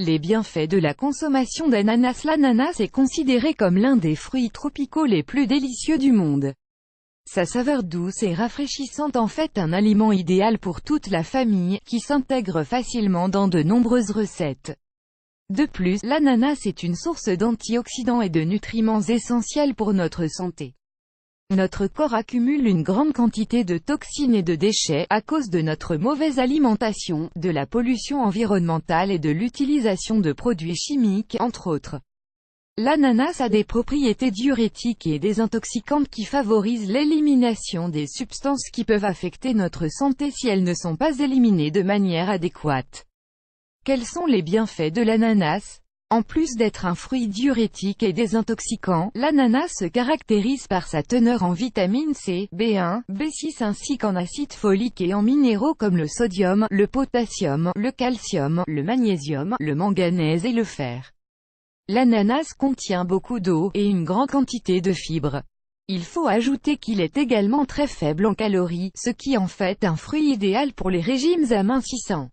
Les bienfaits de la consommation d'ananas. L'ananas est considéré comme l'un des fruits tropicaux les plus délicieux du monde. Sa saveur douce et rafraîchissante en fait un aliment idéal pour toute la famille, qui s'intègre facilement dans de nombreuses recettes. De plus, l'ananas est une source d'antioxydants et de nutriments essentiels pour notre santé. Notre corps accumule une grande quantité de toxines et de déchets, à cause de notre mauvaise alimentation, de la pollution environnementale et de l'utilisation de produits chimiques, entre autres. L'ananas a des propriétés diurétiques et désintoxicantes qui favorisent l'élimination des substances qui peuvent affecter notre santé si elles ne sont pas éliminées de manière adéquate. Quels sont les bienfaits de l'ananas? En plus d'être un fruit diurétique et désintoxicant, l'ananas se caractérise par sa teneur en vitamine C, B1, B6 ainsi qu'en acide folique et en minéraux comme le sodium, le potassium, le calcium, le magnésium, le manganèse et le fer. L'ananas contient beaucoup d'eau, et une grande quantité de fibres. Il faut ajouter qu'il est également très faible en calories, ce qui en fait un fruit idéal pour les régimes amincissants.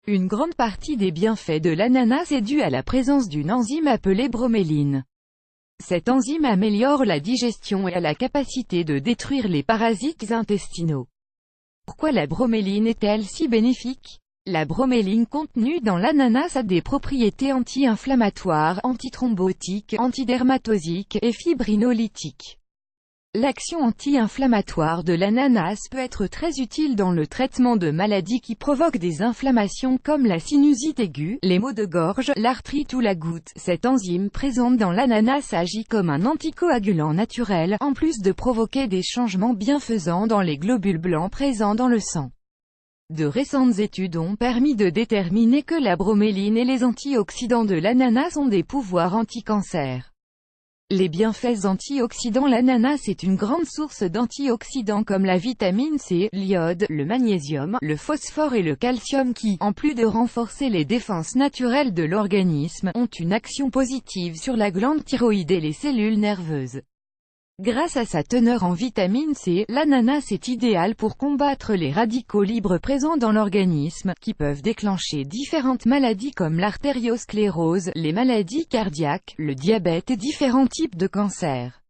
Une grande partie des bienfaits de l'ananas est due à la présence d'une enzyme appelée broméline. Cette enzyme améliore la digestion et a la capacité de détruire les parasites intestinaux. Pourquoi la broméline est-elle si bénéfique? La broméline contenue dans l'ananas a des propriétés anti-inflammatoires, antithrombotiques, antidermatosiques et fibrinolytiques. L'action anti-inflammatoire de l'ananas peut être très utile dans le traitement de maladies qui provoquent des inflammations comme la sinusite aiguë, les maux de gorge, l'arthrite ou la goutte. Cette enzyme présente dans l'ananas agit comme un anticoagulant naturel, en plus de provoquer des changements bienfaisants dans les globules blancs présents dans le sang. De récentes études ont permis de déterminer que la broméline et les antioxydants de l'ananas ont des pouvoirs anti-cancer. Les bienfaits antioxydants. L'ananas est une grande source d'antioxydants comme la vitamine C, l'iode, le magnésium, le phosphore et le calcium qui, en plus de renforcer les défenses naturelles de l'organisme, ont une action positive sur la glande thyroïde et les cellules nerveuses. Grâce à sa teneur en vitamine C, l'ananas est idéal pour combattre les radicaux libres présents dans l'organisme, qui peuvent déclencher différentes maladies comme l'artériosclérose, les maladies cardiaques, le diabète et différents types de cancers.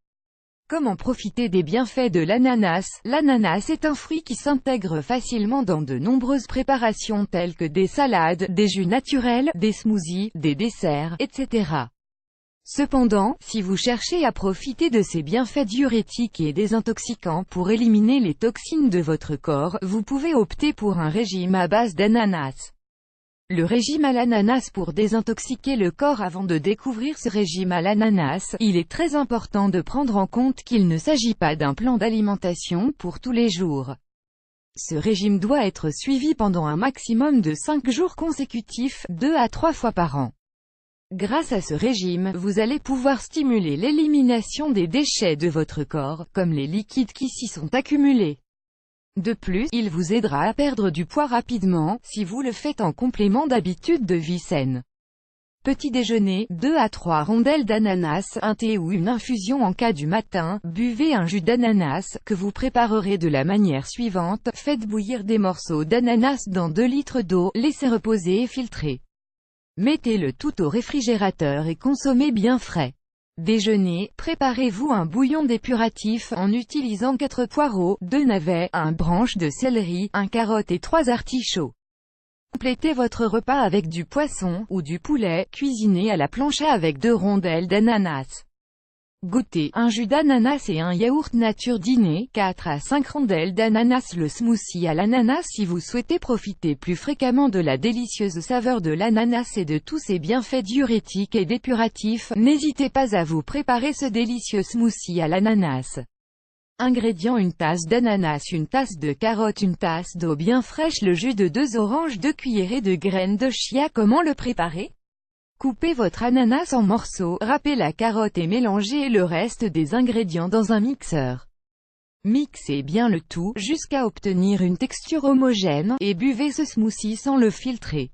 Comment profiter des bienfaits de l'ananas? L'ananas est un fruit qui s'intègre facilement dans de nombreuses préparations telles que des salades, des jus naturels, des smoothies, des desserts, etc. Cependant, si vous cherchez à profiter de ces bienfaits diurétiques et désintoxicants pour éliminer les toxines de votre corps, vous pouvez opter pour un régime à base d'ananas. Le régime à l'ananas. Pour désintoxiquer le corps. Avant de découvrir ce régime à l'ananas, il est très important de prendre en compte qu'il ne s'agit pas d'un plan d'alimentation pour tous les jours. Ce régime doit être suivi pendant un maximum de 5 jours consécutifs, 2 à 3 fois par an. Grâce à ce régime, vous allez pouvoir stimuler l'élimination des déchets de votre corps, comme les liquides qui s'y sont accumulés. De plus, il vous aidera à perdre du poids rapidement, si vous le faites en complément d'habitudes de vie saine. Petit déjeuner, 2 à 3 rondelles d'ananas, un thé ou une infusion en cas du matin. Buvez un jus d'ananas, que vous préparerez de la manière suivante. Faites bouillir des morceaux d'ananas dans 2 litres d'eau, laissez reposer et filtrer. Mettez le tout au réfrigérateur et consommez bien frais. Déjeuner, préparez-vous un bouillon dépuratif en utilisant 4 poireaux, 2 navets, 1 branche de céleri, 1 carotte et 3 artichauts. Complétez votre repas avec du poisson ou du poulet, cuisiné à la plancha avec 2 rondelles d'ananas. Goûtez, un jus d'ananas et un yaourt nature. Dîner, 4 à 5 rondelles d'ananas. Le smoothie à l'ananas. Si vous souhaitez profiter plus fréquemment de la délicieuse saveur de l'ananas et de tous ses bienfaits diurétiques et dépuratifs, n'hésitez pas à vous préparer ce délicieux smoothie à l'ananas. Ingrédients: une tasse d'ananas, une tasse de carottes, une tasse d'eau bien fraîche, le jus de 2 oranges, 2 cuillerées de graines de chia. Comment le préparer? Coupez votre ananas en morceaux, râpez la carotte et mélangez le reste des ingrédients dans un mixeur. Mixez bien le tout, jusqu'à obtenir une texture homogène, et buvez ce smoothie sans le filtrer.